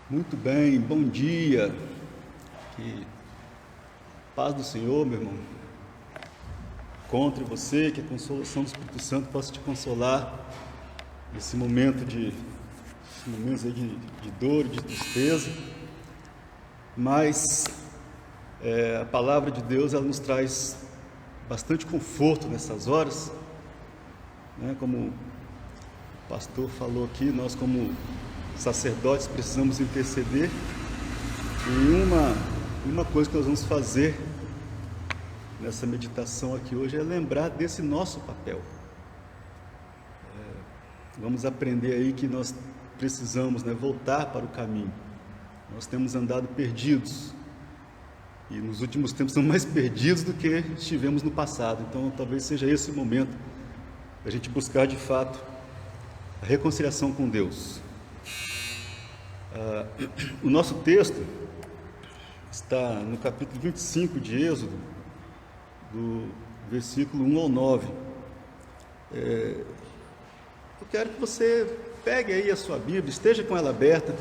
Muito bem, bom dia. Que paz do Senhor, meu irmão, encontre você, que a consolação do Espírito Santo possa te consolar nesse momento esses momentos aí de dor, de tristeza. Mas a palavra de Deus, ela nos traz bastante conforto nessas horas, né? Como o pastor falou aqui, nós como sacerdotes precisamos interceder, e uma coisa que nós vamos fazer nessa meditação aqui hoje é lembrar desse nosso papel. Vamos aprender aí que nós precisamos, voltar para o caminho. Nós temos andado perdidos, e nos últimos tempos estamos mais perdidos do que estivemos no passado. Então talvez seja esse o momento da gente buscar de fato a reconciliação com Deus. O nosso texto está no capítulo 25 de Êxodo, do versículo 1 ao 9. Eu quero que você pegue aí a sua Bíblia, esteja com ela aberta,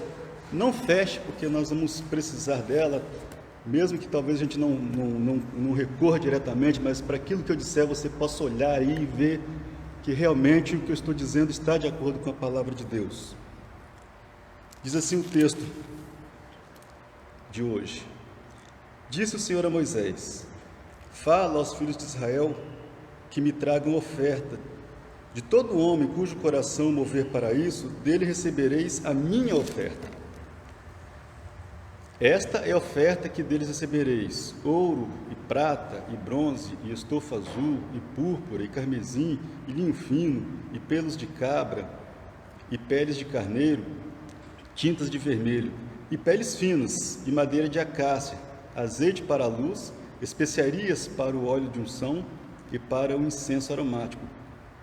não feche, porque nós vamos precisar dela, mesmo que talvez a gente não recorra diretamente, mas para aquilo que eu disser você possa olhar aí e ver que realmente o que eu estou dizendo está de acordo com a palavra de Deus. Diz assim o texto de hoje: Disse o Senhor a Moisés: Fala aos filhos de Israel que me tragam oferta. De todo homem cujo coração mover para isso, dele recebereis a minha oferta. Esta é a oferta que deles recebereis: ouro, e prata, e bronze, e estofa azul, e púrpura, e carmesim, e linho fino, e pelos de cabra, e peles de carneiro, tintas de vermelho, e peles finas, e madeira de acácia, azeite para a luz, especiarias para o óleo de unção e para o incenso aromático,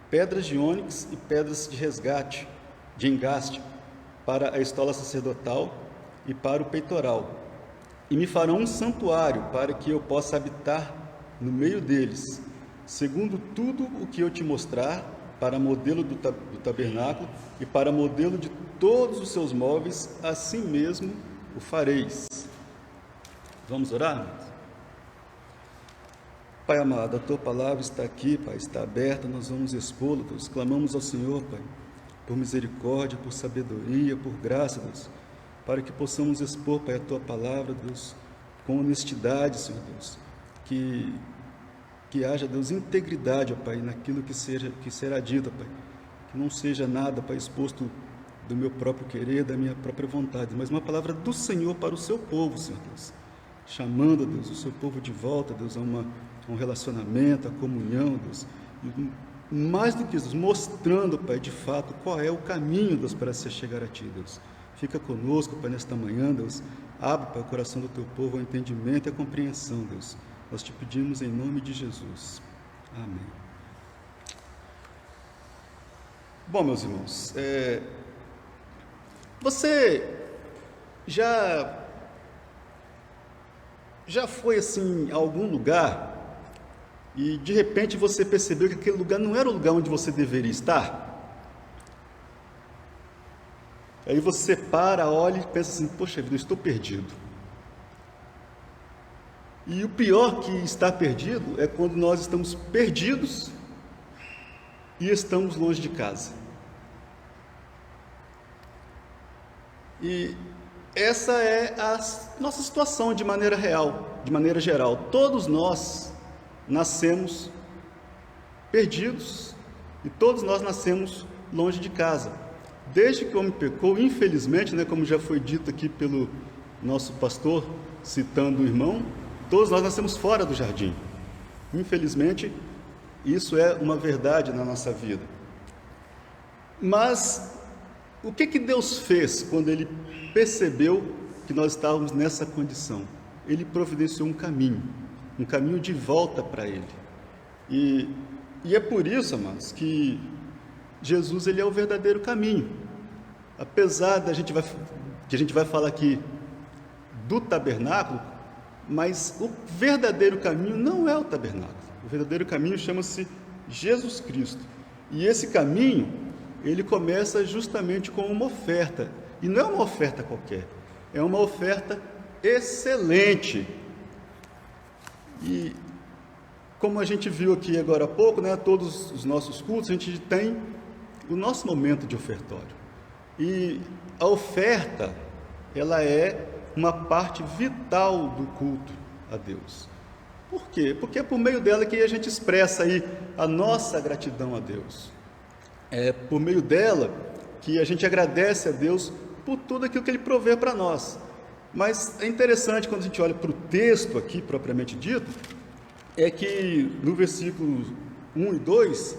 pedras de ônix e pedras de engaste, para a estola sacerdotal e para o peitoral. E me farão um santuário para que eu possa habitar no meio deles, segundo tudo o que eu te mostrar, para modelo do tabernáculo e para modelo de todos os seus móveis, assim mesmo o fareis. Vamos orar? Pai amado, a Tua palavra está aqui, Pai, está aberta, nós vamos expô-la, Deus. Clamamos ao Senhor, Pai, por misericórdia, por sabedoria, por graça, Deus, para que possamos expor, Pai, a Tua palavra, Deus, com honestidade, Senhor Deus, que haja, Deus, integridade, ó Pai, naquilo que será dito, Pai, que não seja nada, Pai, exposto do meu próprio querer, da minha própria vontade, mas uma palavra do Senhor para o seu povo, Senhor Deus, chamando, Deus, o seu povo de volta, Deus, a um relacionamento, a comunhão, Deus, e mais do que isso, mostrando, Pai, de fato, qual é o caminho, Deus, para se chegar a Ti, Deus. Fica conosco, Pai, nesta manhã, Deus, abre, Pai, o coração do Teu povo ao entendimento e à compreensão, Deus. Nós te pedimos em nome de Jesus. Amém. Bom, meus irmãos, você já foi assim a algum lugar e de repente você percebeu que aquele lugar não era o lugar onde você deveria estar? Aí você para, olha e pensa assim: poxa vida, eu estou perdido. E o pior que estar perdido é quando nós estamos perdidos e estamos longe de casa. E essa é a nossa situação de maneira real, de maneira geral. Todos nós nascemos perdidos e todos nós nascemos longe de casa. Desde que o homem pecou, infelizmente, como já foi dito aqui pelo nosso pastor, citando o irmão, todos nós nascemos fora do jardim. Infelizmente, isso é uma verdade na nossa vida. Mas o que Deus fez quando Ele percebeu que nós estávamos nessa condição? Ele providenciou um caminho de volta para Ele. E é por isso, amados, que Jesus, Ele é o verdadeiro caminho. Apesar que a gente vai falar aqui do tabernáculo, mas o verdadeiro caminho não é o tabernáculo. O verdadeiro caminho chama-se Jesus Cristo. E esse caminho, ele começa justamente com uma oferta. E não é uma oferta qualquer. é uma oferta excelente. E como a gente viu aqui agora há pouco, né, todos os nossos cultos, a gente tem o nosso momento de ofertório. E a oferta, ela é uma parte vital do culto a Deus. Por quê? Porque é por meio dela que a gente expressa aí a nossa gratidão a Deus. É por meio dela que a gente agradece a Deus por tudo aquilo que Ele provê para nós. Mas é interessante quando a gente olha para o texto aqui, propriamente dito, é que no versículo 1 e 2,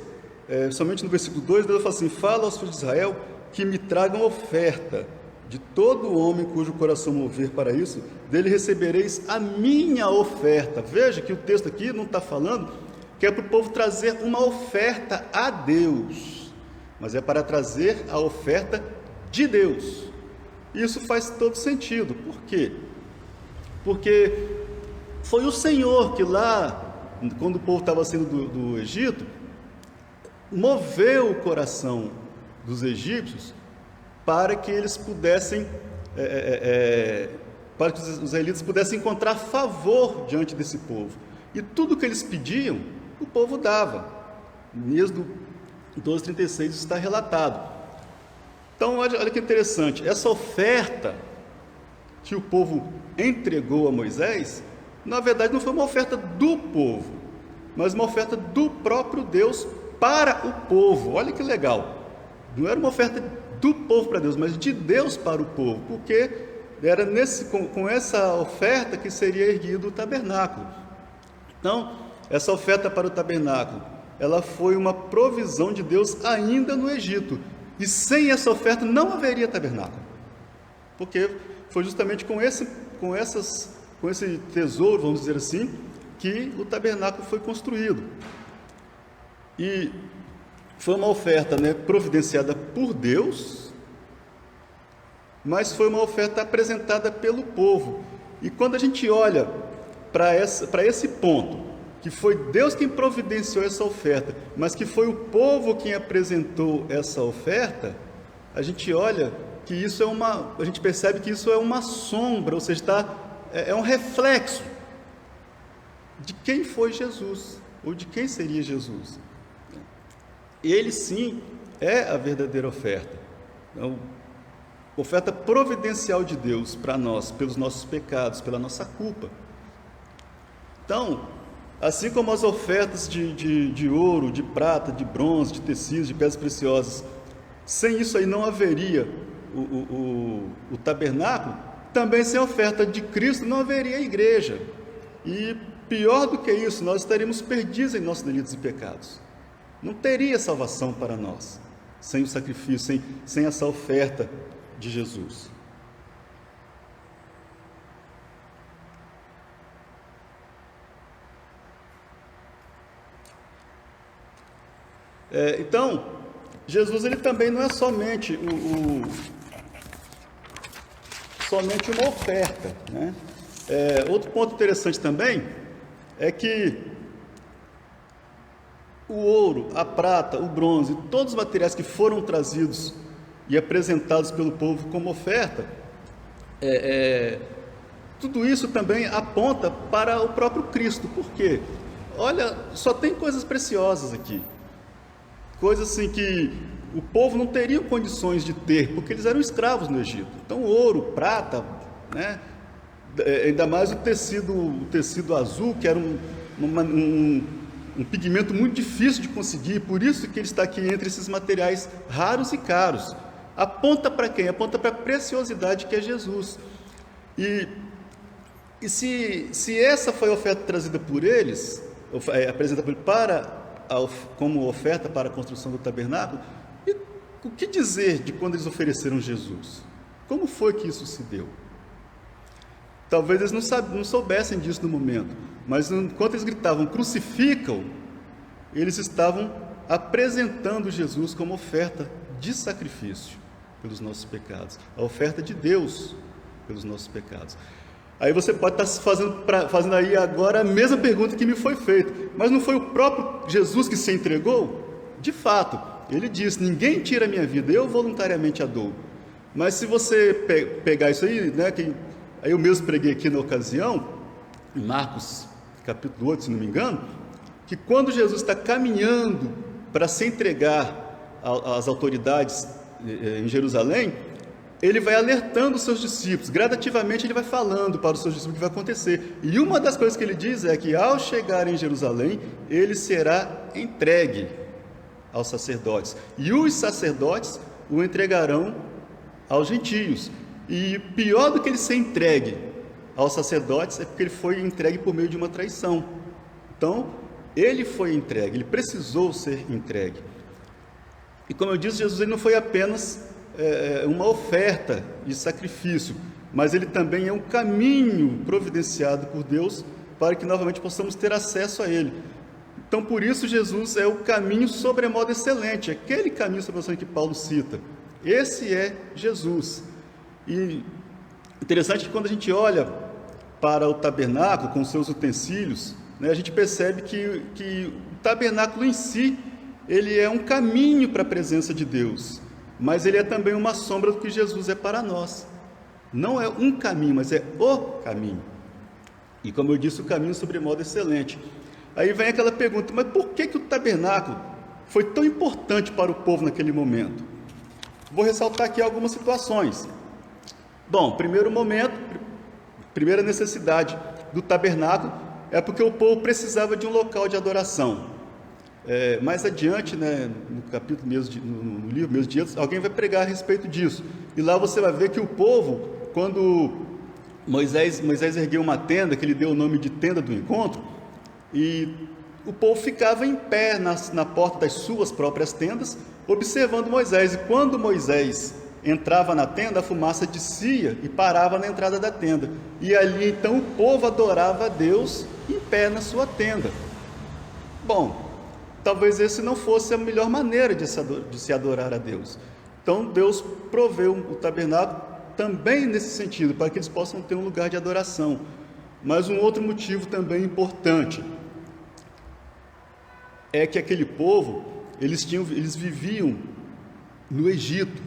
somente no versículo 2, Deus fala assim: fala aos filhos de Israel que me tragam oferta. De todo homem cujo coração mover para isso, dele recebereis a minha oferta. Veja que o texto aqui não está falando que é para o povo trazer uma oferta a Deus, mas é para trazer a oferta de Deus. Isso faz todo sentido. Por quê? Porque foi o Senhor que lá, quando o povo estava saindo do Egito, moveu o coração dos egípcios para que eles pudessem, para que os israelitas pudessem encontrar favor diante desse povo. E tudo que eles pediam, o povo dava. Em Êxodo 12:36 está relatado. Então, olha que interessante, essa oferta que o povo entregou a Moisés, na verdade não foi uma oferta do povo, mas uma oferta do próprio Deus para o povo. Olha que legal, não era uma oferta do povo para Deus, mas de Deus para o povo, porque era com essa oferta que seria erguido o tabernáculo. Então, essa oferta para o tabernáculo, ela foi uma provisão de Deus ainda no Egito, e sem essa oferta não haveria tabernáculo, porque foi justamente com esse tesouro, vamos dizer assim, que o tabernáculo foi construído. E foi uma oferta, providenciada por Deus, mas foi uma oferta apresentada pelo povo. E quando a gente olha para esse ponto, que foi Deus quem providenciou essa oferta, mas que foi o povo quem apresentou essa oferta, a gente olha que isso a gente percebe que isso é uma sombra, ou seja, é um reflexo de quem foi Jesus, ou de quem seria Jesus. Ele sim é a verdadeira oferta, oferta providencial de Deus para nós, pelos nossos pecados, pela nossa culpa. Então, assim como as ofertas de ouro, de prata, de bronze, de tecidos, de pedras preciosas, sem isso aí não haveria o tabernáculo, também sem a oferta de Cristo não haveria a igreja. E pior do que isso, nós estaríamos perdidos em nossos delitos e pecados. Não teria salvação para nós sem o sacrifício, sem essa oferta de Jesus. Então, Jesus ele também não é somente somente uma oferta, outro ponto interessante também é que o ouro, a prata, o bronze, todos os materiais que foram trazidos e apresentados pelo povo como oferta, tudo isso também aponta para o próprio Cristo. Por quê? Olha, só tem coisas preciosas aqui, coisas assim que o povo não teria condições de ter, porque eles eram escravos no Egito. Então, ouro, prata, ainda mais o tecido azul, que era um pigmento muito difícil de conseguir, por isso que ele está aqui entre esses materiais raros e caros. Aponta para quem? Aponta para a preciosidade que é Jesus. E se essa foi a oferta trazida por eles, apresentada por eles como oferta para a construção do tabernáculo, e o que dizer de quando eles ofereceram Jesus? Como foi que isso se deu? Talvez eles não soubessem disso no momento, mas enquanto eles gritavam, crucificam, eles estavam apresentando Jesus como oferta de sacrifício pelos nossos pecados, a oferta de Deus pelos nossos pecados. Aí você pode estar fazendo aí agora a mesma pergunta que me foi feita, mas não foi o próprio Jesus que se entregou? De fato, ele disse, ninguém tira a minha vida, eu voluntariamente a dou. Mas se você pegar isso aí, né, aí eu mesmo preguei aqui na ocasião, em Marcos capítulo 8, se não me engano, que quando Jesus está caminhando para se entregar às autoridades em Jerusalém, ele vai alertando os seus discípulos, gradativamente ele vai falando para os seus discípulos o que vai acontecer. E uma das coisas que ele diz é que ao chegar em Jerusalém, ele será entregue aos sacerdotes. E os sacerdotes o entregarão aos gentios. E pior do que ele ser entregue aos sacerdotes é porque ele foi entregue por meio de uma traição. Então, ele foi entregue, ele precisou ser entregue. E como eu disse, Jesus ele não foi apenas uma oferta de sacrifício, mas ele também é um caminho providenciado por Deus para que novamente possamos ter acesso a ele. Então, por isso, Jesus é o caminho sobremodo excelente, aquele caminho sobremodo excelente que Paulo cita. Esse é Jesus. E interessante que quando a gente olha para o tabernáculo com seus utensílios, né, a gente percebe que o tabernáculo em si, ele é um caminho para a presença de Deus, mas ele é também uma sombra do que Jesus é para nós. Não é um caminho, mas é o caminho. E como eu disse, o caminho sobremodo excelente. Aí vem aquela pergunta, mas por que o tabernáculo foi tão importante para o povo naquele momento? Vou ressaltar aqui algumas situações. Bom, primeiro momento, primeira necessidade do tabernáculo é porque o povo precisava de um local de adoração. Mais adiante, né, no capítulo mesmo, no livro mesmo de Êxodo, alguém vai pregar a respeito disso. E lá você vai ver que o povo, quando Moisés ergueu uma tenda, que ele deu o nome de tenda do encontro, e o povo ficava em pé na porta das suas próprias tendas, observando Moisés. E quando Moisés entrava na tenda, a fumaça descia e parava na entrada da tenda. E ali então o povo adorava a Deus em pé na sua tenda. Bom, talvez esse não fosse a melhor maneira de se adorar a Deus. Então Deus proveu o tabernáculo também nesse sentido, para que eles possam ter um lugar de adoração. Mas um outro motivo também importante é que aquele povo, eles viviam no Egito,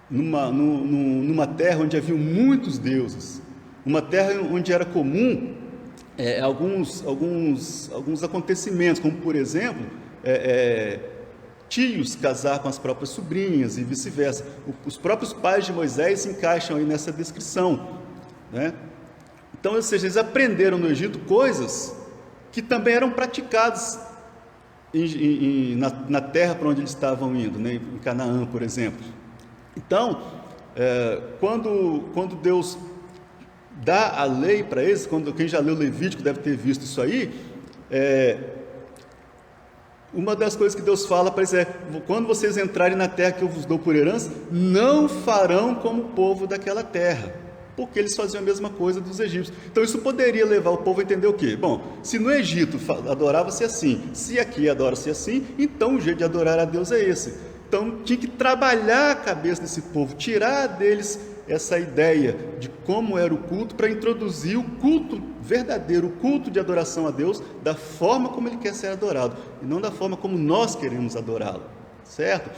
numa terra onde havia muitos deuses, uma terra onde era comum alguns acontecimentos, como por exemplo, tios casar com as próprias sobrinhas e vice-versa. Os próprios pais de Moisés se encaixam aí nessa descrição, né? Então, ou seja, eles aprenderam no Egito coisas que também eram praticadas na terra para onde eles estavam indo, né? Em Canaã, por exemplo. Então, quando Deus dá a lei para eles, quem já leu Levítico deve ter visto isso aí, uma das coisas que Deus fala para eles é: quando vocês entrarem na terra que eu vos dou por herança, não farão como o povo daquela terra, porque eles faziam a mesma coisa dos egípcios. Então isso poderia levar o povo a entender o quê? Bom, se no Egito adorava-se assim, se aqui adora-se assim, então o jeito de adorar a Deus é esse. Então tinha que trabalhar a cabeça desse povo, tirar deles essa ideia de como era o culto, para introduzir o culto verdadeiro, o culto de adoração a Deus, da forma como Ele quer ser adorado, e não da forma como nós queremos adorá-lo, certo?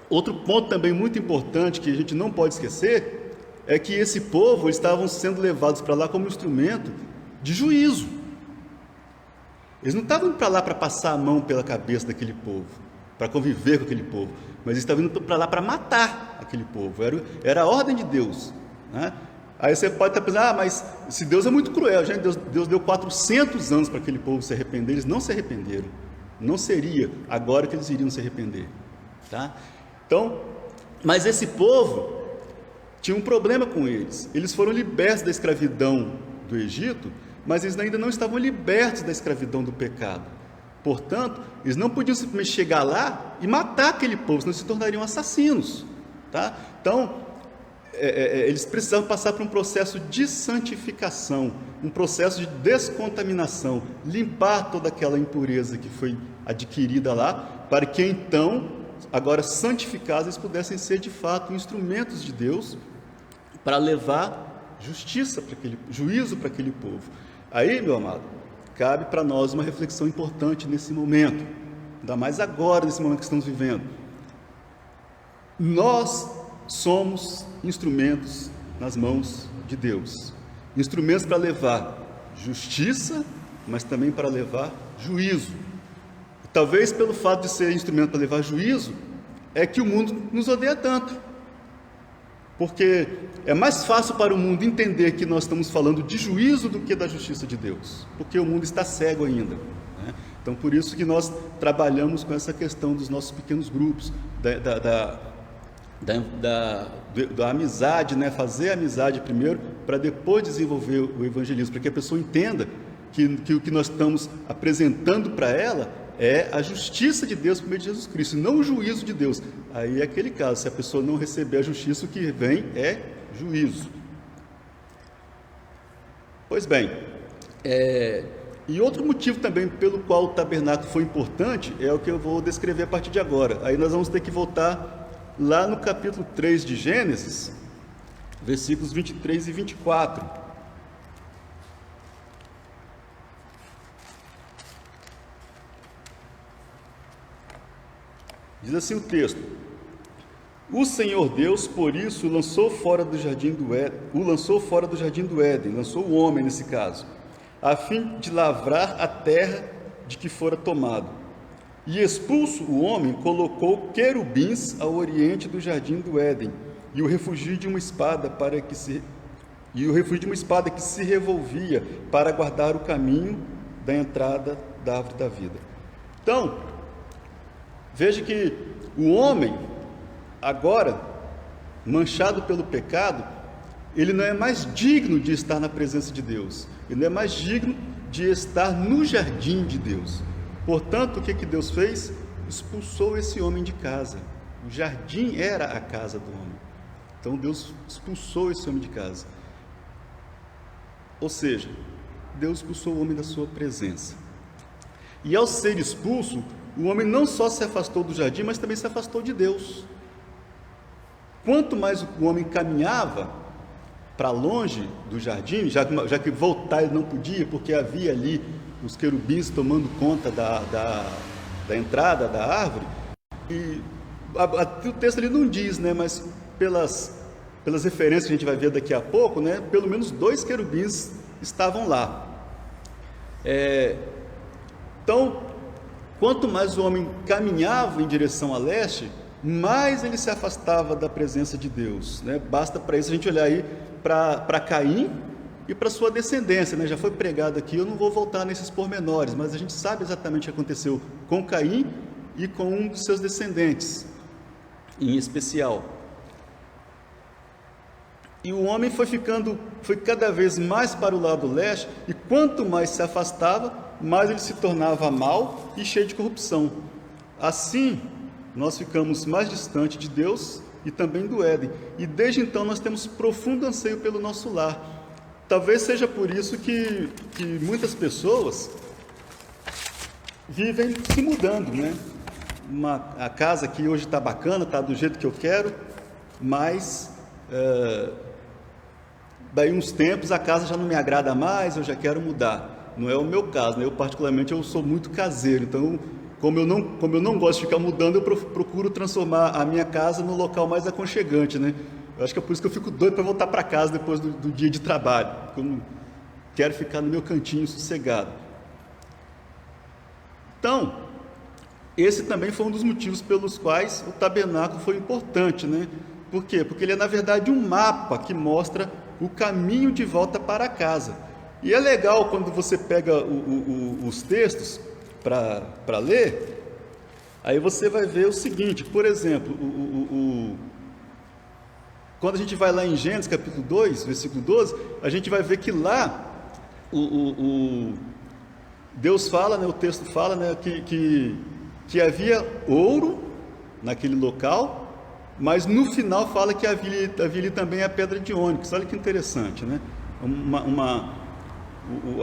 Outro ponto também muito importante que a gente não pode esquecer é que esse povo, eles estavam sendo levados para lá como instrumento de juízo. Eles não estavam para lá para passar a mão pela cabeça daquele povo, para conviver com aquele povo, mas eles estavam indo para lá para matar aquele povo. Era a ordem de Deus, né? Aí você pode estar pensando: mas se Deus é muito cruel, gente, Deus deu 400 anos para aquele povo se arrepender. Eles não se arrependeram. Não seria agora que eles iriam se arrepender, tá? Então, mas esse povo tinha um problema com eles. Eles foram libertos da escravidão do Egito, mas eles ainda não estavam libertos da escravidão do pecado. Portanto, eles não podiam simplesmente chegar lá e matar aquele povo, senão se tornariam assassinos, tá? Então, eles precisavam passar por um processo de santificação, um processo de descontaminação, limpar toda aquela impureza que foi adquirida lá, para que então, agora santificados, eles pudessem ser de fato instrumentos de Deus para levar justiça juízo para aquele povo. Aí, meu amado, cabe para nós uma reflexão importante nesse momento, ainda mais agora, nesse momento que estamos vivendo. Nós somos instrumentos nas mãos de Deus. Instrumentos para levar justiça, mas também para levar juízo. Talvez pelo fato de ser instrumento para levar juízo, é que o mundo nos odeia tanto. Porque é mais fácil para o mundo entender que nós estamos falando de juízo do que da justiça de Deus. Porque o mundo está cego ainda, né? Então, por isso que nós trabalhamos com essa questão dos nossos pequenos grupos, da amizade, né? Fazer a amizade primeiro, para depois desenvolver o evangelismo, para que a pessoa entenda que o que nós estamos apresentando para ela é a justiça de Deus por meio de Jesus Cristo, não o juízo de Deus. Aí é aquele caso, se a pessoa não receber a justiça, o que vem é juízo. Pois bem, e outro motivo também pelo qual o tabernáculo foi importante é o que eu vou descrever a partir de agora. Aí nós vamos ter que voltar lá no capítulo 3 de Gênesis, versículos 23 e 24. Diz assim o texto: o Senhor Deus, por isso, o lançou fora do jardim do Éden, lançou o homem nesse caso, a fim de lavrar a terra de que fora tomado. E expulso o homem, colocou querubins ao oriente do jardim do Éden, e o refúgio de uma espada que se revolvia para guardar o caminho da entrada da árvore da vida. Então, veja que o homem, agora, manchado pelo pecado, ele não é mais digno de estar na presença de Deus, ele não é mais digno de estar no jardim de Deus. Portanto, o que Deus fez? Expulsou esse homem de casa. O jardim era a casa do homem. Então Deus expulsou esse homem de casa. Ou seja, Deus expulsou o homem da sua presença. E ao ser expulso, o homem não só se afastou do jardim, mas também se afastou de Deus. Quanto mais o homem caminhava para longe do jardim, já que voltar ele não podia, porque havia ali os querubins tomando conta da entrada da árvore, e o texto ali não diz, né, mas pelas referências que a gente vai ver daqui a pouco, né, pelo menos 2 querubins estavam lá. Então, quanto mais o homem caminhava em direção a leste, mais ele se afastava da presença de Deus, né? Basta para isso a gente olhar aí para Caim e para sua descendência, né? Já foi pregado aqui, eu não vou voltar nesses pormenores, mas a gente sabe exatamente o que aconteceu com Caim e com um dos seus descendentes, em especial. E o homem foi cada vez mais para o lado leste, e quanto mais se afastava, mais ele se tornava mau e cheio de corrupção. Assim, nós ficamos mais distante de Deus e também do Éden, e desde então nós temos profundo anseio pelo nosso lar. Talvez seja por isso que muitas pessoas vivem se mudando, né? A casa aqui hoje está bacana, está do jeito que eu quero, mas daí uns tempos a casa já não me agrada mais, eu já quero mudar. Não é o meu caso, né? Eu particularmente eu sou muito caseiro, então como eu não gosto de ficar mudando, eu procuro transformar a minha casa no local mais aconchegante, né? Eu acho que é por isso que eu fico doido para voltar para casa depois do dia de trabalho, porque eu não quero ficar no meu cantinho sossegado. Então, esse também foi um dos motivos pelos quais o tabernáculo foi importante, né? Por quê? Porque ele é, na verdade, um mapa que mostra o caminho de volta para casa. E é legal quando você pega os textos para ler, aí você vai ver o seguinte, por exemplo, quando a gente vai lá em Gênesis capítulo 2, versículo 12, a gente vai ver que lá Deus fala, né, o texto fala, né, que havia ouro naquele local, mas no final fala que havia ali também a pedra de ônix. Olha que interessante, né?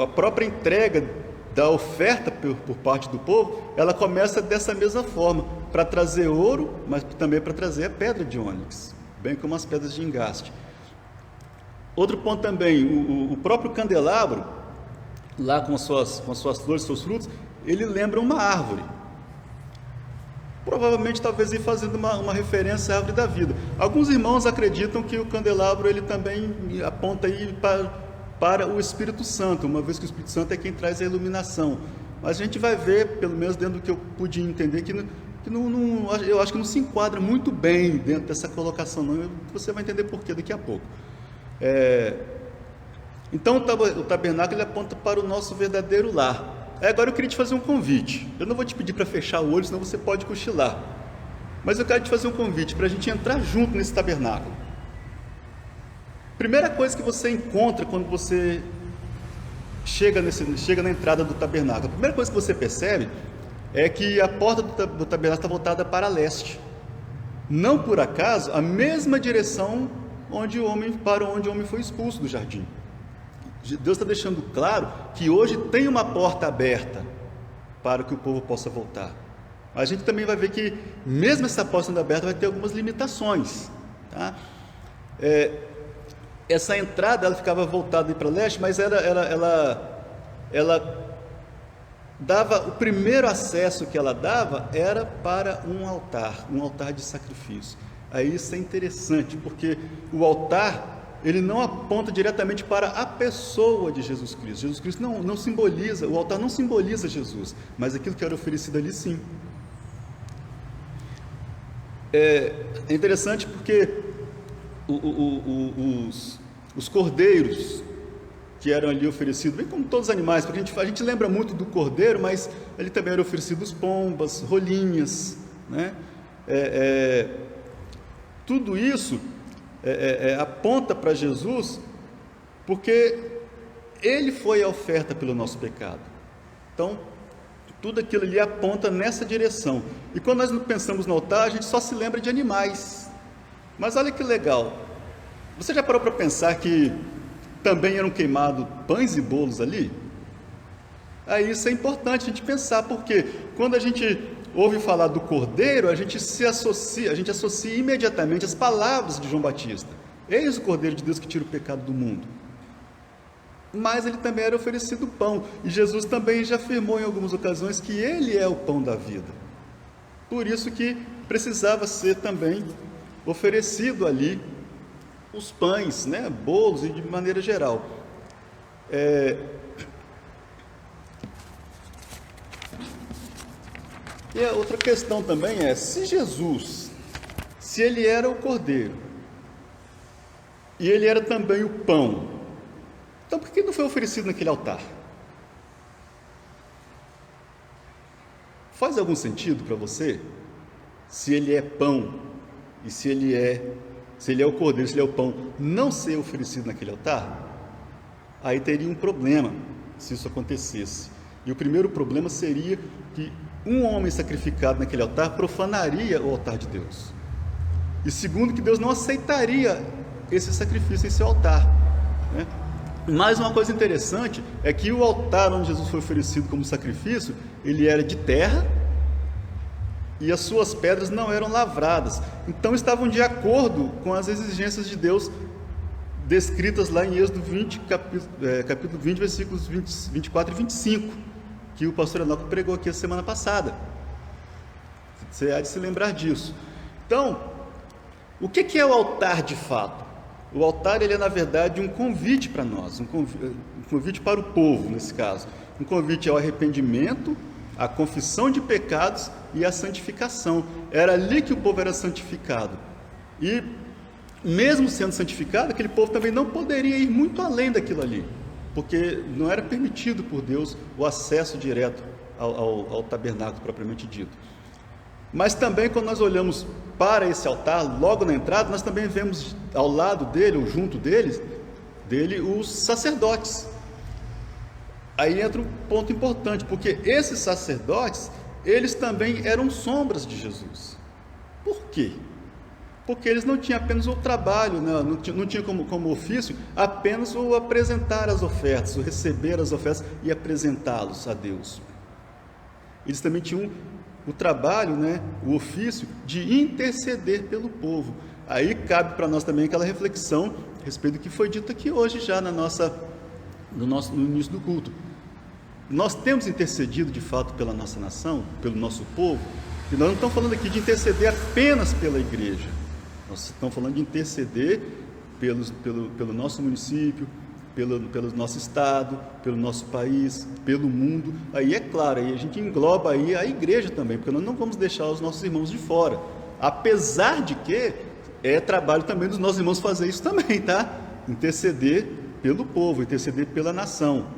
A própria entrega da oferta por parte do povo, ela começa dessa mesma forma, para trazer ouro, mas também para trazer a pedra de ônix, bem como as pedras de engaste. Outro ponto também, o próprio candelabro, lá com as suas flores, seus frutos, ele lembra uma árvore. provavelmente talvez ir fazendo uma referência à árvore da vida. Alguns irmãos acreditam que o candelabro ele também aponta aí para o Espírito Santo, uma vez que o Espírito Santo é quem traz a iluminação. Mas a gente vai ver, pelo menos dentro do que eu pude entender, que eu acho que não se enquadra muito bem dentro dessa colocação, não. Você vai entender por quê daqui a pouco. Então o tabernáculo ele aponta para o nosso verdadeiro lar. Agora eu queria te fazer um convite. Eu não vou te pedir para fechar o olho, senão você pode cochilar. Mas eu quero te fazer um convite para a gente entrar junto nesse tabernáculo. Primeira coisa que você encontra quando você chega na entrada do tabernáculo, a primeira coisa que você percebe é que a porta do tabernáculo está voltada para leste. Não por acaso, a mesma direção para onde o homem foi expulso do jardim. Deus está deixando claro que hoje tem uma porta aberta para que o povo possa voltar. Mas a gente também vai ver que mesmo essa porta sendo aberta vai ter algumas limitações, tá? Essa entrada ela ficava voltada para leste, mas ela dava, o primeiro acesso que ela dava era para um altar de sacrifício. Aí isso é interessante, porque o altar ele não aponta diretamente para a pessoa de Jesus Cristo. Jesus Cristo não simboliza, o altar não simboliza Jesus, mas aquilo que era oferecido ali sim. É interessante porque os cordeiros que eram ali oferecidos, bem como todos os animais, porque a gente lembra muito do cordeiro, mas ali também eram oferecidos pombas, rolinhas, né? Tudo isso aponta para Jesus, porque Ele foi a oferta pelo nosso pecado. Então, tudo aquilo ali aponta nessa direção. E quando nós pensamos no altar, a gente só se lembra de animais. Mas olha que legal, você já parou para pensar que também eram queimados pães e bolos ali? Aí isso é importante a gente pensar, porque quando a gente ouve falar do Cordeiro, a gente associa imediatamente as palavras de João Batista. Eis o Cordeiro de Deus que tira o pecado do mundo. Mas ele também era oferecido pão, e Jesus também já afirmou em algumas ocasiões que ele é o pão da vida. Por isso que precisava ser também oferecido ali os pães, né, bolos e de maneira geral. E a outra questão também é, se ele era o Cordeiro, e ele era também o pão, então por que não foi oferecido naquele altar? Faz algum sentido para você? Se ele é pão, e se ele é o Cordeiro, se ele é o pão, não ser oferecido naquele altar? Aí teria um problema, se isso acontecesse. E o primeiro problema seria que um homem sacrificado naquele altar profanaria o altar de Deus. E segundo, que Deus não aceitaria esse sacrifício em seu altar, né? Mais uma coisa interessante é que o altar onde Jesus foi oferecido como sacrifício, ele era de terra e as suas pedras não eram lavradas. Então estavam de acordo com as exigências de Deus descritas lá em Êxodo 20, capítulo 20, versículos 24 e 25, que o pastor Enoque pregou aqui a semana passada. Você há de se lembrar disso. Então, o que é o altar de fato? O altar ele é, na verdade, um convite para nós, um convite para o povo, nesse caso. Um convite ao arrependimento, à confissão de pecados e à santificação. Era ali que o povo era santificado. E, mesmo sendo santificado, aquele povo também não poderia ir muito além daquilo ali, porque não era permitido por Deus o acesso direto ao tabernáculo propriamente dito. Mas também, quando nós olhamos para esse altar, logo na entrada, nós também vemos ao lado dele, ou junto dele, os sacerdotes. Aí entra um ponto importante, porque esses sacerdotes, eles também eram sombras de Jesus. Por quê? Porque eles não tinham apenas o trabalho, né? não tinha como ofício apenas o apresentar as ofertas, o receber as ofertas e apresentá-los a Deus. Eles também tinham o trabalho, né? O ofício de interceder pelo povo. Aí cabe para nós também aquela reflexão a respeito do que foi dito aqui hoje já no início do culto. Nós temos intercedido de fato pela nossa nação, pelo nosso povo. E nós não estamos falando aqui de interceder apenas pela igreja, nós estamos falando de interceder pelo nosso município, pelo nosso estado, pelo nosso país, pelo mundo. Aí é claro, aí a gente engloba aí a igreja também, porque nós não vamos deixar os nossos irmãos de fora, apesar de que é trabalho também dos nossos irmãos fazer isso também, tá? Interceder pelo povo, interceder pela nação,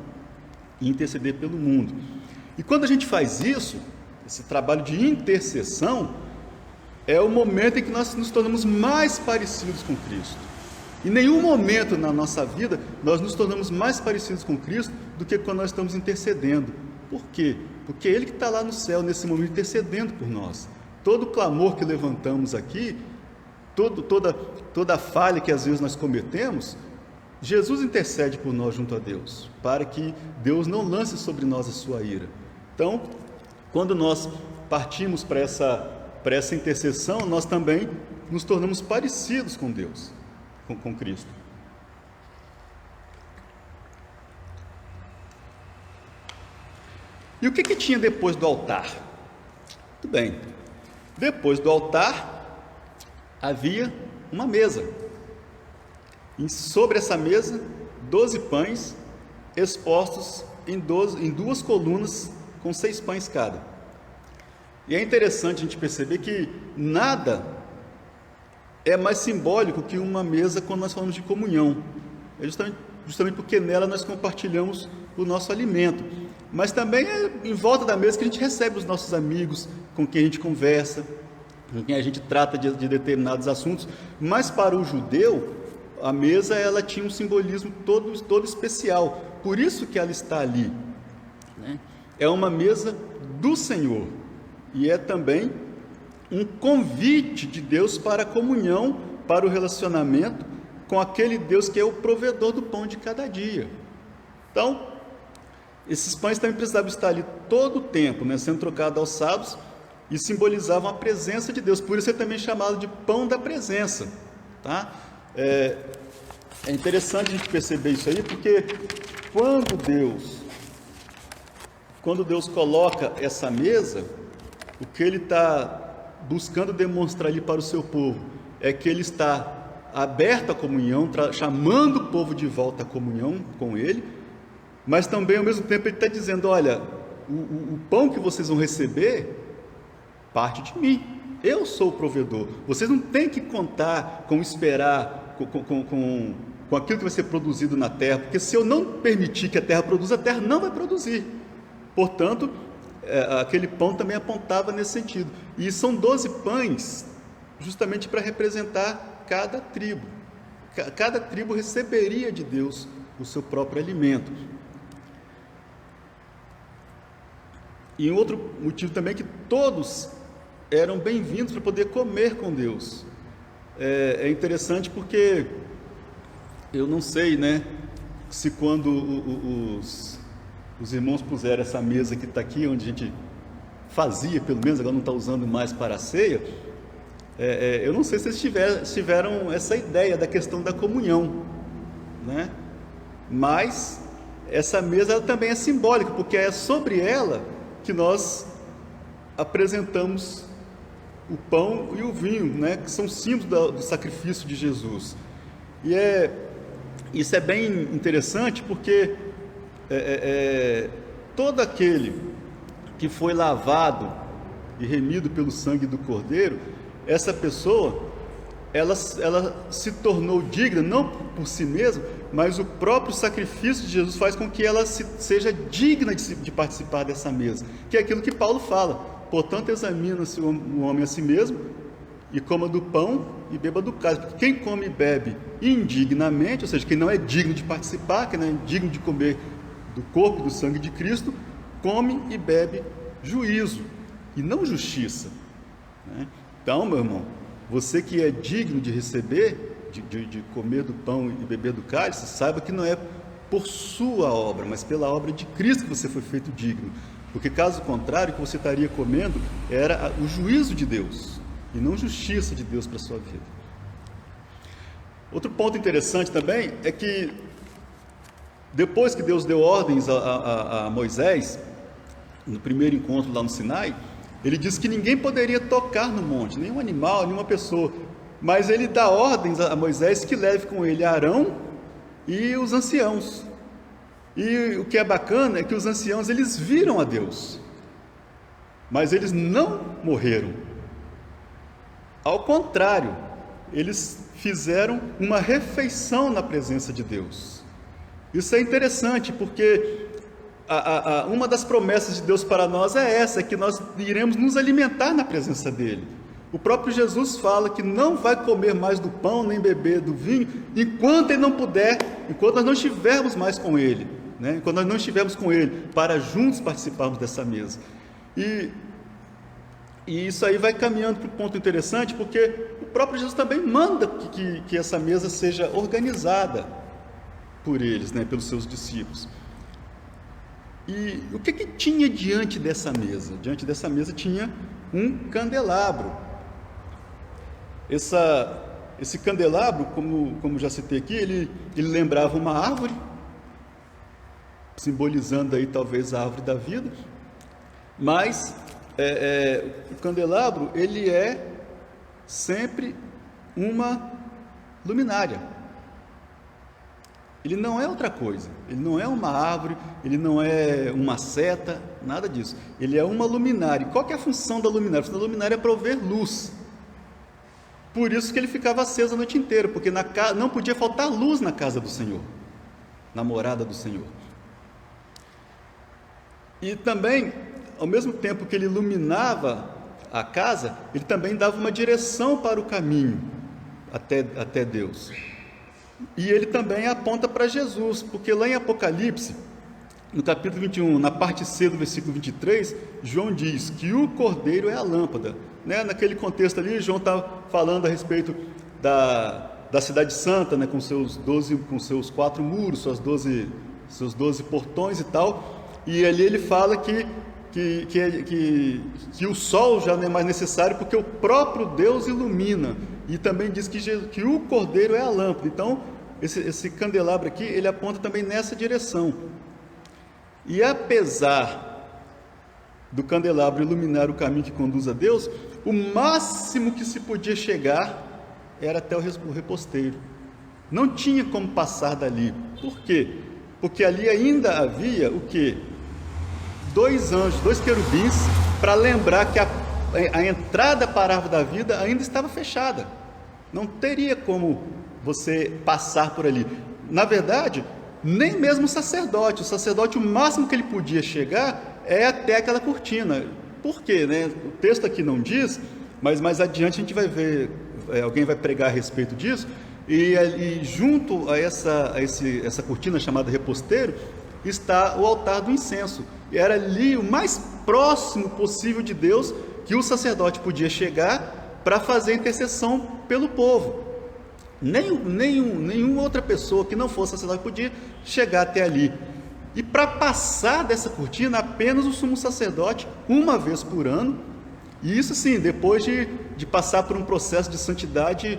interceder pelo mundo. E quando a gente faz isso, esse trabalho de intercessão, é o momento em que nós nos tornamos mais parecidos com Cristo. Em nenhum momento na nossa vida nós nos tornamos mais parecidos com Cristo do que quando nós estamos intercedendo. Por quê? Porque Ele que está lá no céu nesse momento intercedendo por nós. Todo o clamor que levantamos aqui, toda a falha que às vezes nós cometemos, Jesus intercede por nós junto a Deus, para que Deus não lance sobre nós a sua ira. Então, quando nós partimos para essa intercessão, nós também nos tornamos parecidos com Deus, com Cristo. E o que tinha depois do altar? Muito bem, depois do altar havia uma mesa, e sobre essa mesa 12 pães expostos em duas colunas com 6 pães cada. E é interessante a gente perceber que nada é mais simbólico que uma mesa quando nós falamos de comunhão. É justamente porque nela nós compartilhamos o nosso alimento. Mas também é em volta da mesa que a gente recebe os nossos amigos, com quem a gente conversa, com quem a gente trata de determinados assuntos. Mas para o judeu, a mesa ela tinha um simbolismo todo especial. Por isso que ela está ali, né? É uma mesa do Senhor. E é também um convite de Deus para a comunhão, para o relacionamento com aquele Deus que é o provedor do pão de cada dia. Então, esses pães também precisavam estar ali todo o tempo, né, sendo trocados aos sábados, e simbolizavam a presença de Deus. Por isso é também chamado de pão da presença. Tá? É interessante a gente perceber isso aí, porque quando Deus coloca essa mesa, o que Ele está buscando demonstrar ali para o seu povo é que Ele está aberto à comunhão, chamando o povo de volta à comunhão com Ele, mas também ao mesmo tempo Ele está dizendo: olha, o pão que vocês vão receber parte de mim, eu sou o provedor, vocês não têm que contar com esperar, com aquilo que vai ser produzido na terra, porque se eu não permitir que a terra produza, a terra não vai produzir. Portanto, aquele pão também apontava nesse sentido. E são 12 pães justamente para representar cada tribo. Cada tribo receberia de Deus o seu próprio alimento. E um outro motivo também é que todos eram bem-vindos para poder comer com Deus. É interessante porque eu não sei, né, se quando os irmãos puseram essa mesa que está aqui, onde a gente fazia, pelo menos, agora não está usando mais para a ceia, eu não sei se eles tiveram essa ideia da questão da comunhão, né? Mas essa mesa ela também é simbólica, porque é sobre ela que nós apresentamos o pão e o vinho, né? Que são símbolos do sacrifício de Jesus. E isso é bem interessante, porque todo aquele que foi lavado e remido pelo sangue do Cordeiro, essa pessoa, ela se tornou digna, não por si mesma, mas o próprio sacrifício de Jesus faz com que ela seja digna de participar dessa mesa, que é aquilo que Paulo fala: portanto examina-se o homem a si mesmo, e coma do pão e beba do cálice, porque quem come e bebe indignamente, ou seja, quem não é digno de participar, quem não é digno de comer do corpo e do sangue de Cristo, come e bebe juízo, e não justiça, né? Então, meu irmão, você que é digno de receber, de comer do pão e beber do cálice, saiba que não é por sua obra, mas pela obra de Cristo que você foi feito digno, porque caso contrário, o que você estaria comendo era o juízo de Deus, e não justiça de Deus para a sua vida. Outro ponto interessante também é que depois que Deus deu ordens a Moisés, no primeiro encontro lá no Sinai, Ele diz que ninguém poderia tocar no monte, nenhum animal, nenhuma pessoa, mas ele dá ordens a Moisés que leve com ele Arão e os anciãos. E o que é bacana é que os anciãos, eles viram a Deus, mas eles não morreram. Ao contrário, eles fizeram uma refeição na presença de Deus. Isso é interessante, porque uma das promessas de Deus para nós é essa, que nós iremos nos alimentar na presença dele. O próprio Jesus fala que não vai comer mais do pão, nem beber do vinho, enquanto ele não puder, enquanto nós não estivermos mais com ele, né? Enquanto nós não estivermos com ele, para juntos participarmos dessa mesa. E isso aí vai caminhando para um ponto interessante, porque o próprio Jesus também manda que essa mesa seja organizada por eles, né? Pelos seus discípulos. E o que tinha diante dessa mesa? Diante dessa mesa tinha um candelabro. Esse candelabro, como já citei aqui, ele lembrava uma árvore, simbolizando aí talvez a árvore da vida, mas o candelabro, ele é sempre uma luminária. Ele não é outra coisa, ele não é uma árvore, ele não é uma seta, nada disso. Ele é uma luminária. Qual que é a função da luminária? A função da luminária é prover luz. Por isso que ele ficava aceso a noite inteira, porque não podia faltar luz na casa do Senhor, na morada do Senhor. E também, ao mesmo tempo que ele iluminava a casa, ele também dava uma direção para o caminho até Deus. E ele também aponta para Jesus, porque lá em Apocalipse, no capítulo 21, na parte C do versículo 23, João diz que o Cordeiro é a lâmpada, né? Naquele contexto ali, João está falando a respeito da cidade santa, né? com seus 4 muros, seus 12 portões e tal, e ali ele fala que o sol já não é mais necessário, porque o próprio Deus ilumina, e também diz que o Cordeiro é a lâmpada. Então esse candelabro aqui, ele aponta também nessa direção. E apesar do candelabro iluminar o caminho que conduz a Deus, o máximo que se podia chegar era até o reposteiro. Não tinha como passar dali. Por quê? Porque ali ainda havia o quê? 2 anjos, 2 querubins, para lembrar que a entrada para a árvore da vida ainda estava fechada. Não teria como você passar por ali. Na verdade, nem mesmo o sacerdote, o máximo que ele podia chegar é até aquela cortina. Por quê, né? O texto aqui não diz, mas mais adiante a gente vai ver, alguém vai pregar a respeito disso, e junto a essa cortina chamada reposteiro, está o altar do incenso. E era ali o mais próximo possível de Deus que o sacerdote podia chegar para fazer intercessão pelo povo. Nenhuma outra pessoa que não fosse sacerdote podia chegar até ali. E para passar dessa cortina, apenas o sumo sacerdote, uma vez por ano, e isso sim, depois de passar por um processo de santidade,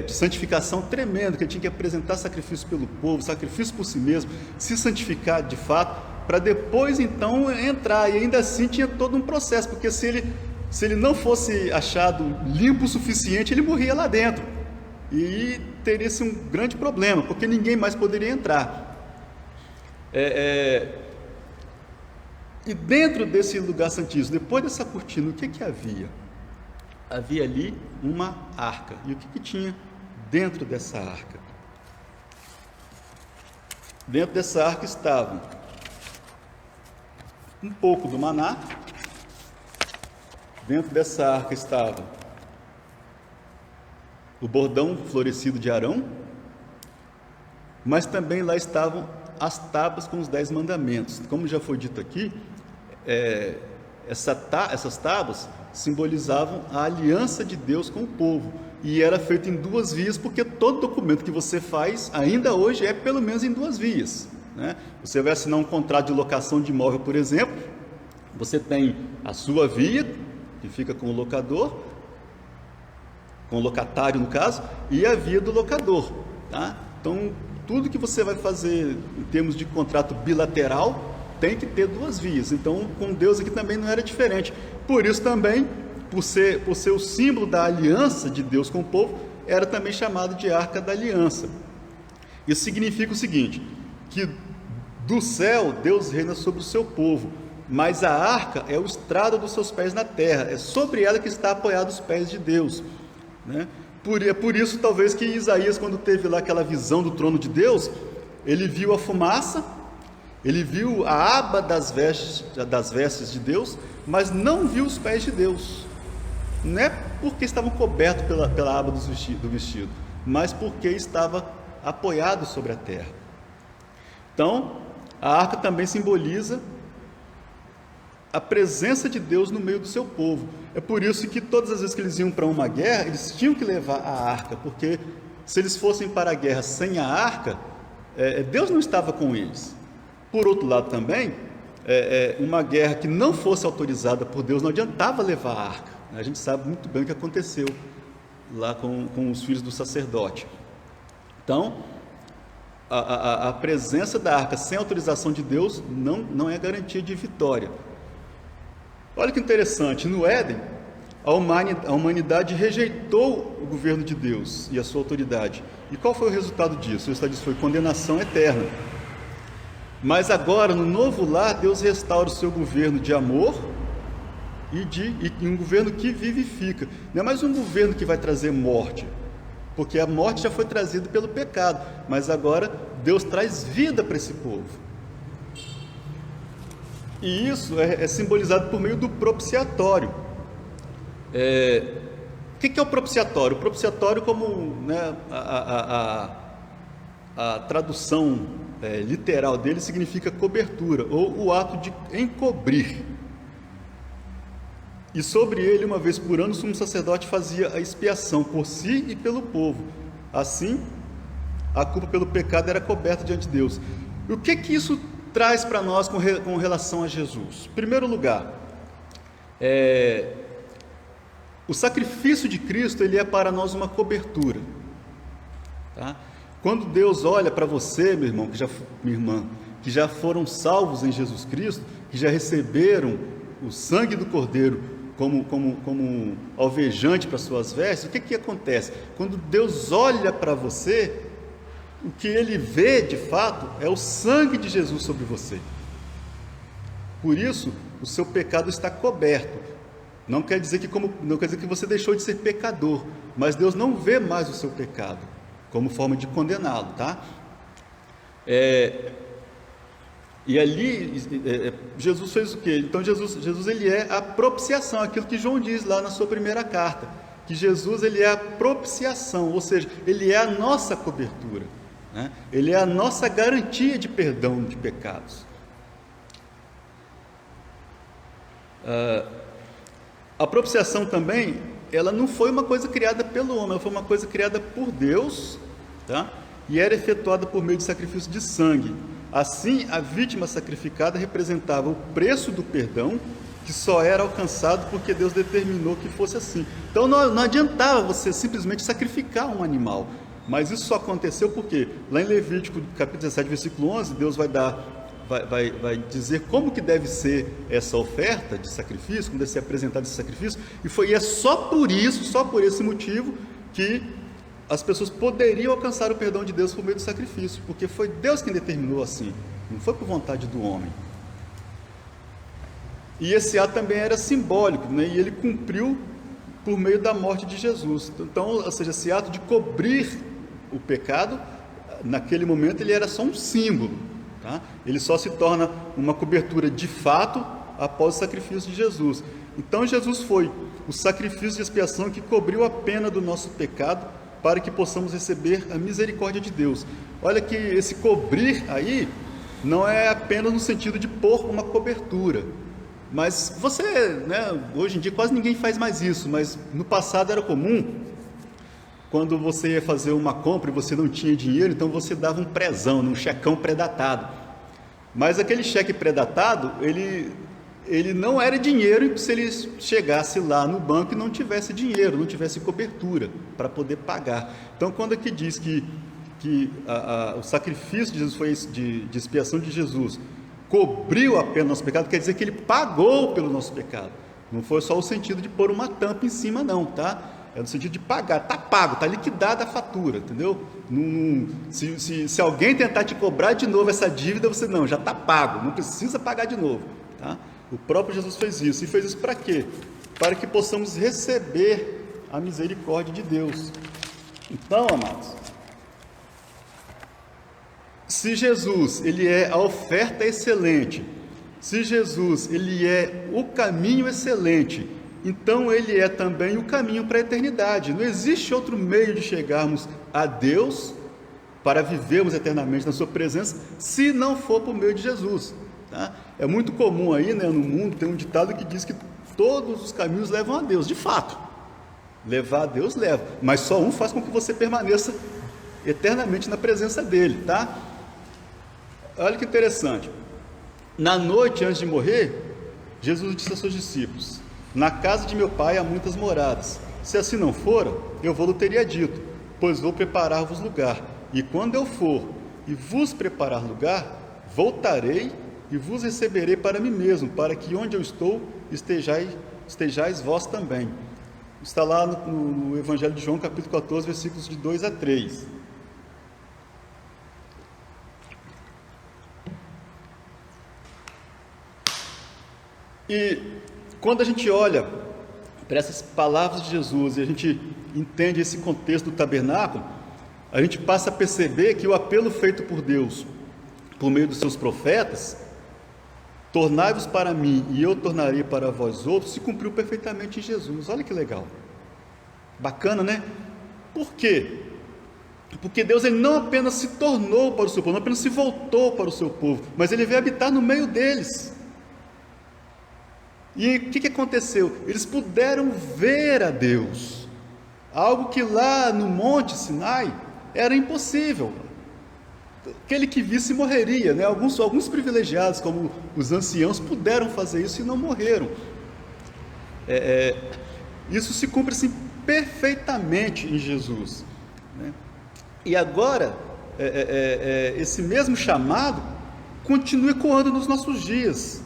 de santificação tremendo, que ele tinha que apresentar sacrifício pelo povo, sacrifício por si mesmo, se santificar de fato, para depois então entrar. E ainda assim tinha todo um processo, porque se ele não fosse achado limpo o suficiente, ele morria lá dentro, e teria-se um grande problema, porque ninguém mais poderia entrar. E dentro desse lugar santíssimo, depois dessa cortina, o que havia? Havia ali uma arca. E o que tinha dentro dessa arca? Dentro dessa arca estava um pouco do maná. Dentro dessa arca estava o bordão florescido de Arão, mas também lá estavam as tábuas com os 10 mandamentos. Como já foi dito aqui, essas tábuas simbolizavam a aliança de Deus com o povo, e era feito em 2 vias, porque todo documento que você faz, ainda hoje, é pelo menos em 2 vias, né? Você vai assinar um contrato de locação de imóvel, por exemplo, você tem a sua via, que fica com o locador, com o locatário no caso, e a via do locador, tá? Então, tudo que você vai fazer em termos de contrato bilateral, tem que ter duas vias. Então, com Deus aqui também não era diferente. Por isso também, por ser o símbolo da aliança de Deus com o povo, era também chamado de Arca da Aliança. Isso significa o seguinte, que do céu Deus reina sobre o seu povo, mas a arca é o estrado dos seus pés na terra, é sobre ela que está apoiado os pés de Deus, né? Por isso talvez que Isaías, quando teve lá aquela visão do trono de Deus, ele viu a fumaça, ele viu a aba das vestes de Deus, mas não viu os pés de Deus. Não é porque estavam cobertos pela aba do vestido, mas porque estava apoiado sobre a terra. Então, a arca também simboliza a presença de Deus no meio do seu povo. É por isso que todas as vezes que eles iam para uma guerra, eles tinham que levar a arca, porque se eles fossem para a guerra sem a arca, Deus não estava com eles. Por outro lado também, uma guerra que não fosse autorizada por Deus, não adiantava levar a arca. A gente sabe muito bem o que aconteceu lá com os filhos do sacerdote. Então, a presença da arca sem autorização de Deus não é garantia de vitória. Olha que interessante, no Éden, a humanidade rejeitou o governo de Deus e a sua autoridade. E qual foi o resultado disso? O resultado disso foi condenação eterna. Mas agora, no novo lar, Deus restaura o seu governo de amor e um governo que vivifica. Não é mais um governo que vai trazer morte, porque a morte já foi trazida pelo pecado, mas agora Deus traz vida para esse povo. E isso é simbolizado por meio do propiciatório. O que é o propiciatório? O propiciatório, como, né, a tradução literal dele, significa cobertura, ou o ato de encobrir. E sobre ele, uma vez por ano, o sumo sacerdote fazia a expiação por si e pelo povo. Assim, a culpa pelo pecado era coberta diante de Deus. E o que isso traz para nós com relação a Jesus? Em primeiro lugar, o sacrifício de Cristo, ele é para nós uma cobertura, tá? Quando Deus olha para você, meu irmão, minha irmã, que já foram salvos em Jesus Cristo, que já receberam o sangue do Cordeiro como alvejante para suas vestes, o que acontece? Quando Deus olha para você, o que Ele vê de fato é o sangue de Jesus sobre você. Por isso, o seu pecado está coberto. Não quer dizer que você deixou de ser pecador, mas Deus não vê mais o seu pecado como forma de condená-lo, tá? E ali, Jesus fez o quê? Então Jesus ele é a propiciação, aquilo que João diz lá na sua primeira carta, que Jesus ele é a propiciação, ou seja, ele é a nossa cobertura, né? Ele é a nossa garantia de perdão de pecados. A propiciação também, ela não foi uma coisa criada pelo homem, ela foi uma coisa criada por Deus, tá? E era efetuada por meio de sacrifício de sangue. Assim, a vítima sacrificada representava o preço do perdão, que só era alcançado porque Deus determinou que fosse assim. Então não adiantava você simplesmente sacrificar um animal, mas isso só aconteceu porque lá em Levítico capítulo 17, versículo 11, Deus vai dizer como que deve ser essa oferta de sacrifício, como deve ser apresentado esse sacrifício, e é só por esse motivo que as pessoas poderiam alcançar o perdão de Deus por meio do sacrifício, porque foi Deus quem determinou assim, não foi por vontade do homem. E esse ato também era simbólico, né? E ele cumpriu por meio da morte de Jesus. Então, ou seja, esse ato de cobrir o pecado, naquele momento ele era só um símbolo, tá? Ele só se torna uma cobertura de fato após o sacrifício de Jesus. Então Jesus foi o sacrifício de expiação que cobriu a pena do nosso pecado, para que possamos receber a misericórdia de Deus. Olha que esse cobrir aí não é apenas no sentido de pôr uma cobertura, mas hoje em dia quase ninguém faz mais isso, mas no passado era comum, quando você ia fazer uma compra e você não tinha dinheiro, então você dava um prezão, um checão pré-datado. Mas aquele cheque pré-datado, ele não era dinheiro se ele chegasse lá no banco e não tivesse dinheiro, não tivesse cobertura para poder pagar. Então, quando aqui diz que o sacrifício de Jesus foi de expiação de Jesus cobriu a pena do nosso pecado, quer dizer que ele pagou pelo nosso pecado. Não foi só o sentido de pôr uma tampa em cima, não, tá? É no sentido de pagar, está pago, está liquidada a fatura, entendeu? Se alguém tentar te cobrar de novo essa dívida, você não, já está pago, não precisa pagar de novo, tá? O próprio Jesus fez isso, e fez isso para quê? Para que possamos receber a misericórdia de Deus. Então, amados, se Jesus, ele é a oferta excelente, se Jesus, ele é o caminho excelente, então ele é também o caminho para a eternidade. Não existe outro meio de chegarmos a Deus para vivermos eternamente na sua presença, se não for por meio de Jesus, tá? É muito comum aí, né, no mundo, tem um ditado que diz que todos os caminhos levam a Deus. De fato, levar a Deus leva, mas só um faz com que você permaneça eternamente na presença dele, tá? Olha que interessante. Na noite antes de morrer, Jesus disse aos seus discípulos: na casa de meu pai há muitas moradas. Se assim não fora, eu vou-lhe teria dito, pois vou preparar-vos lugar. E quando eu for e vos preparar lugar, voltarei e vos receberei para mim mesmo, para que onde eu estou estejais vós também. Está lá no Evangelho de João, capítulo 14, versículos de 2 a 3. E quando a gente olha para essas palavras de Jesus e a gente entende esse contexto do tabernáculo, a gente passa a perceber que o apelo feito por Deus por meio dos seus profetas, tornai-vos para mim e eu tornarei para vós outros, se cumpriu perfeitamente em Jesus. Olha que legal, bacana, né? Por quê? Porque Deus, ele não apenas se tornou para o seu povo, não apenas se voltou para o seu povo, mas ele veio habitar no meio deles. E o que aconteceu? Eles puderam ver a Deus, algo que lá no Monte Sinai era impossível. Aquele que visse morreria, né? Alguns privilegiados, como os anciãos, puderam fazer isso e não morreram. Isso se cumpre assim, perfeitamente em Jesus, né? E agora, esse mesmo chamado continua ecoando nos nossos dias.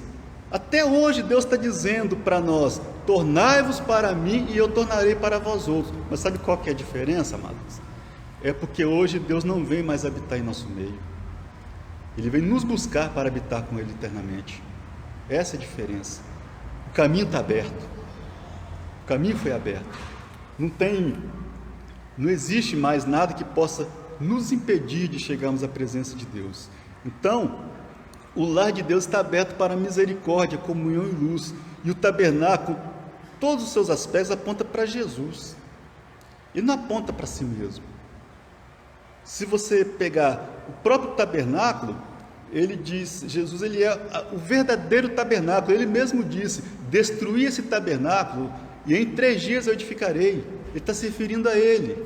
Até hoje Deus está dizendo para nós: tornai-vos para mim e eu tornarei para vós outros. Mas sabe qual que é a diferença, amados? É porque hoje Deus não vem mais habitar em nosso meio. Ele vem nos buscar para habitar com Ele eternamente. Essa é a diferença. O caminho está aberto. O caminho foi aberto. Não existe mais nada que possa nos impedir de chegarmos à presença de Deus. Então, o lar de Deus está aberto para misericórdia, comunhão e luz. E o tabernáculo, todos os seus aspectos, aponta para Jesus. Ele não aponta para si mesmo. Se você pegar o próprio tabernáculo, ele diz, Jesus, ele é o verdadeiro tabernáculo. Ele mesmo disse: destruí esse tabernáculo e em 3 dias eu edificarei. Ele está se referindo a ele,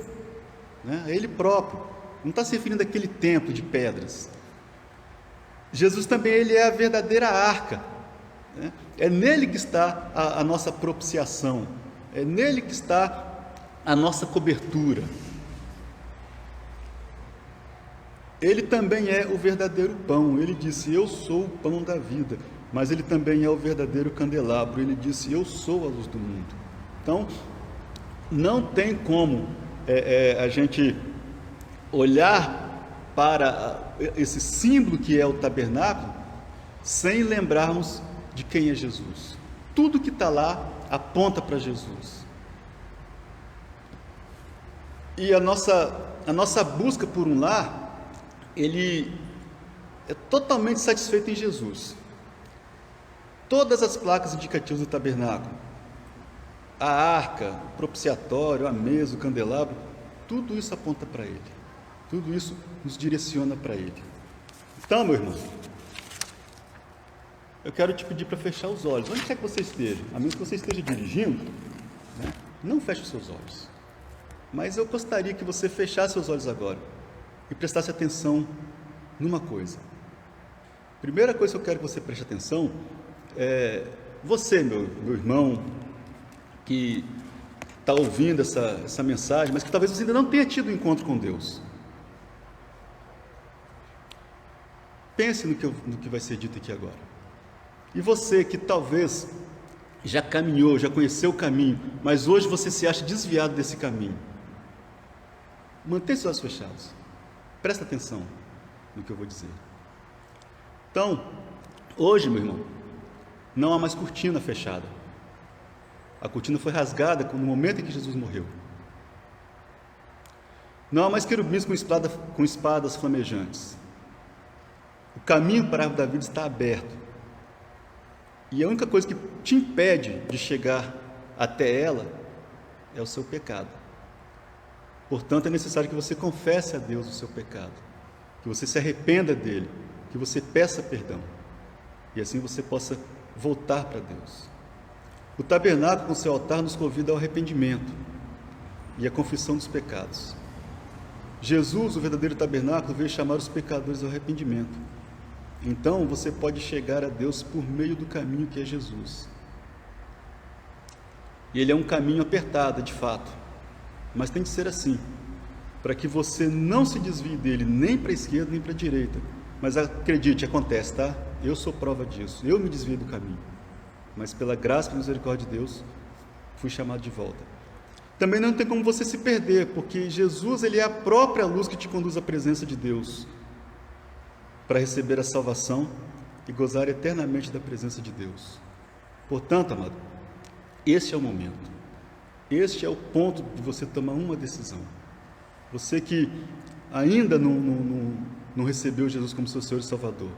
né? A ele próprio. Não está se referindo àquele templo de pedras. Jesus também, ele é a verdadeira arca, né? É nele que está a nossa propiciação, é nele que está a nossa cobertura. Ele também é o verdadeiro pão. Ele disse: eu sou o pão da vida. Mas ele também é o verdadeiro candelabro. Ele disse: eu sou a luz do mundo. Então, não tem como a gente olhar para esse símbolo que é o tabernáculo sem lembrarmos de quem é Jesus. Tudo que está lá aponta para Jesus. E a nossa busca por um lar, ele é totalmente satisfeito em Jesus. Todas as placas indicativas do tabernáculo, a arca, o propiciatório, a mesa, o candelabro, tudo isso aponta para Ele. Tudo isso nos direciona para Ele. Então, meu irmão, eu quero te pedir para fechar os olhos. Onde quer que você esteja, a menos que você esteja dirigindo, né? Não feche os seus olhos. Mas eu gostaria que você fechasse seus olhos agora e prestasse atenção numa coisa. Primeira coisa que eu quero que você preste atenção é você, meu irmão, que está ouvindo essa mensagem, mas que talvez você ainda não tenha tido um encontro com Deus. Pense no que vai ser dito aqui agora. E você que talvez já caminhou, já conheceu o caminho, mas hoje você se acha desviado desse caminho, mantenha seus olhos fechados. Presta atenção no que eu vou dizer. Então, hoje, meu irmão, não há mais cortina fechada. A cortina foi rasgada no momento em que Jesus morreu. Não há mais querubins com espadas flamejantes. O caminho para a árvore da vida está aberto. E a única coisa que te impede de chegar até ela é o seu pecado. Portanto, é necessário que você confesse a Deus o seu pecado, que você se arrependa dele, que você peça perdão, e assim você possa voltar para Deus. O tabernáculo com seu altar nos convida ao arrependimento e à confissão dos pecados. Jesus, o verdadeiro tabernáculo, veio chamar os pecadores ao arrependimento. Então, você pode chegar a Deus por meio do caminho que é Jesus. E ele é um caminho apertado, de fato, mas tem de ser assim, para que você não se desvie dele nem para a esquerda nem para a direita. Mas acredite, acontece, tá? Eu sou prova disso, eu me desvio do caminho, mas pela graça e misericórdia de Deus, fui chamado de volta. Também não tem como você se perder, porque Jesus, ele é a própria luz que te conduz à presença de Deus, para receber a salvação e gozar eternamente da presença de Deus. Portanto, amado, este é o momento, este é o ponto de você tomar uma decisão. Você que ainda não recebeu Jesus como seu Senhor e Salvador,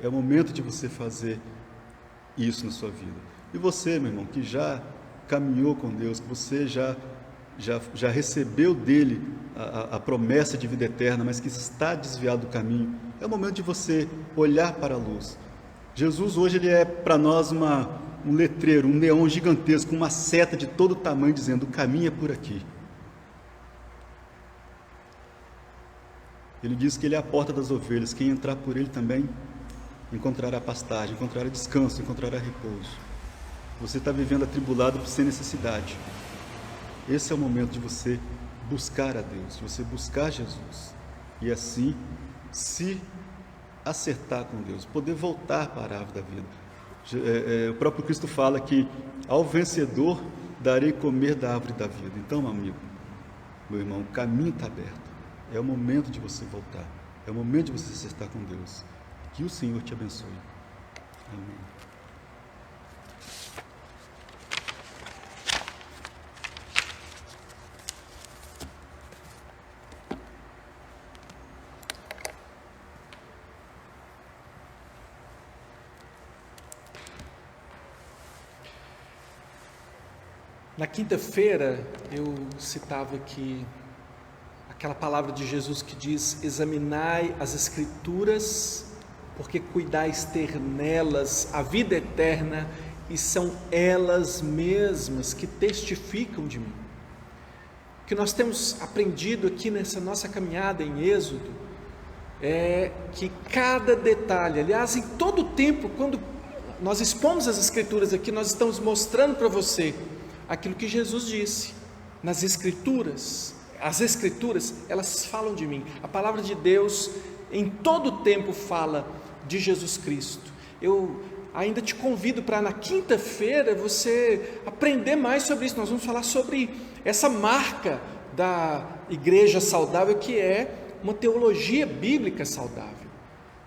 é o momento de você fazer isso na sua vida. E você, meu irmão, que já caminhou com Deus, que você já recebeu dele a promessa de vida eterna, mas que está desviado do caminho, é o momento de você olhar para a luz. Jesus hoje ele é para nós um letreiro, um neon gigantesco, uma seta de todo tamanho, dizendo: o caminho é por aqui. Ele diz que ele é a porta das ovelhas, quem entrar por ele também encontrará pastagem, encontrará descanso, encontrará repouso. Você está vivendo atribulado sem necessidade. Esse é o momento de você buscar a Deus, de você buscar Jesus, e assim se acertar com Deus, poder voltar para a árvore da vida. O próprio Cristo fala que ao vencedor darei comer da árvore da vida. Então, meu amigo, meu irmão, o caminho está aberto. É o momento de você voltar, é o momento de você se acertar com Deus. Que o Senhor te abençoe. Amém. Na quinta-feira, eu citava aqui aquela palavra de Jesus que diz: examinai as Escrituras, porque cuidais ter nelas a vida eterna, e são elas mesmas que testificam de mim. O que nós temos aprendido aqui nessa nossa caminhada em Êxodo é que cada detalhe, aliás, em todo o tempo, quando nós expomos as Escrituras aqui, nós estamos mostrando para você aquilo que Jesus disse nas Escrituras. As Escrituras, elas falam de mim. A palavra de Deus em todo o tempo fala de Jesus Cristo. Eu ainda te convido para na quinta-feira você aprender mais sobre isso. Nós vamos falar sobre essa marca da igreja saudável, que é uma teologia bíblica saudável.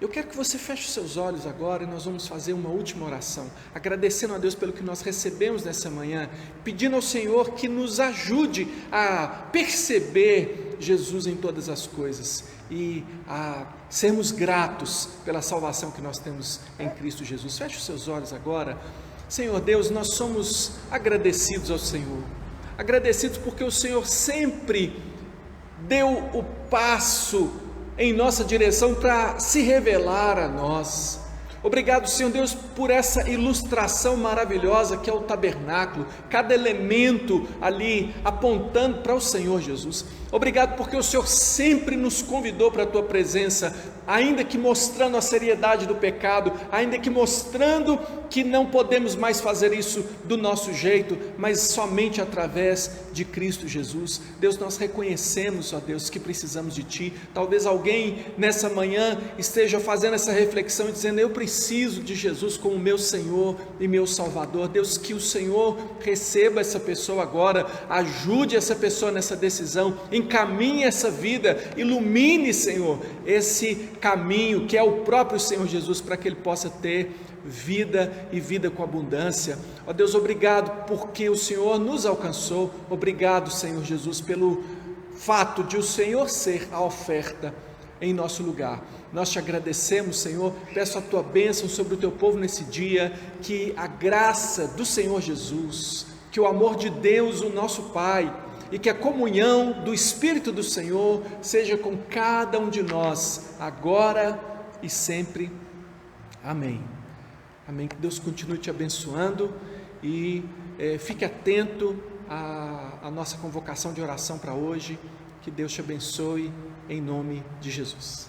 Eu quero que você feche os seus olhos agora e nós vamos fazer uma última oração, agradecendo a Deus pelo que nós recebemos nessa manhã, pedindo ao Senhor que nos ajude a perceber Jesus em todas as coisas e a sermos gratos pela salvação que nós temos em Cristo Jesus. Feche os seus olhos agora. Senhor Deus, nós somos agradecidos ao Senhor, agradecidos porque o Senhor sempre deu o passo em nossa direção para se revelar a nós. Obrigado, Senhor Deus, por essa ilustração maravilhosa que é o tabernáculo, cada elemento ali apontando para o Senhor Jesus. Obrigado porque o Senhor sempre nos convidou para a Tua presença ainda que mostrando a seriedade do pecado, ainda que mostrando que não podemos mais fazer isso do nosso jeito, mas somente através de Cristo Jesus. Deus, nós reconhecemos, ó Deus, que precisamos de Ti. Talvez alguém nessa manhã esteja fazendo essa reflexão e dizendo: eu preciso de Jesus como meu Senhor e meu Salvador. Deus, que o Senhor receba essa pessoa agora, ajude essa pessoa nessa decisão, encaminhe essa vida, ilumine, Senhor, esse caminho que é o próprio Senhor Jesus, para que ele possa ter vida e vida com abundância. Ó Deus, obrigado porque o Senhor nos alcançou. Obrigado, Senhor Jesus, pelo fato de o Senhor ser a oferta em nosso lugar. Nós te agradecemos, Senhor, peço a tua bênção sobre o teu povo nesse dia, que a graça do Senhor Jesus, que o amor de Deus, o nosso Pai, e que a comunhão do Espírito do Senhor seja com cada um de nós, agora e sempre. Amém. Amém. Que Deus continue te abençoando e fique atento à nossa convocação de oração para hoje. Que Deus te abençoe em nome de Jesus.